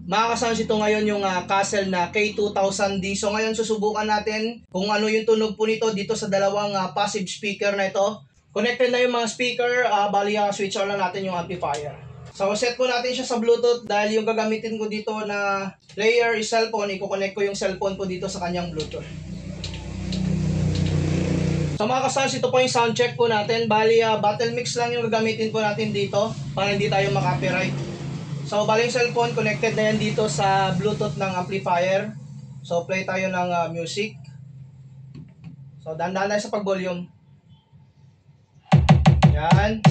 Mga ka-sounds, ito ngayon yung Castle na K2000D. So ngayon susubukan natin kung ano yung tunog po nito dito sa dalawang passive speaker na ito. Connected na yung mga speaker, bali switch on lang natin yung amplifier. So set po natin siya sa Bluetooth dahil yung gagamitin ko dito na player is cellphone. Iko-connect ko yung cellphone po dito sa kanyang Bluetooth. So mga ka-sounds, ito po yung sound check po natin. Bali battle mix lang yung gagamitin po natin dito para hindi tayo makapiright. So bali yung cellphone connected na yan dito sa Bluetooth ng amplifier. So play tayo ng music. So dahan-dahan tayo sa pag-volume. Yan.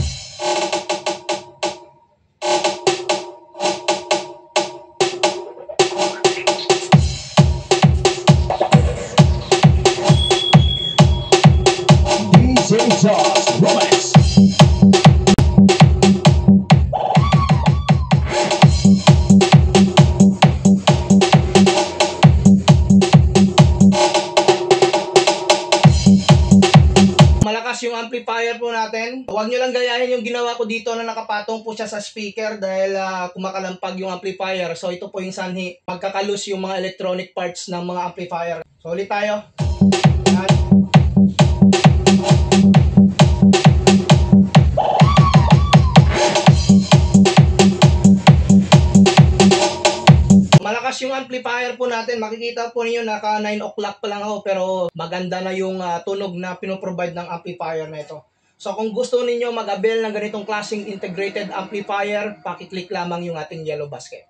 Malakas yung amplifier po natin. Huwag nyo lang gayahin yung ginawa ko dito na nakapatong po siya sa speaker dahil kumakalampag yung amplifier. So ito po yung sanhi. Magkakalus yung mga electronic parts ng mga amplifier. So ulit tayo. Yan. Malakas yung amplifier po natin. Makikita po niyo naka 9 o'clock pa lang ako pero maganda na yung tunog na pinoprovide ng amplifier na ito. So kung gusto niyo mag-avail ng ganitong klaseng integrated amplifier, paki-click lamang yung ating yellow basket.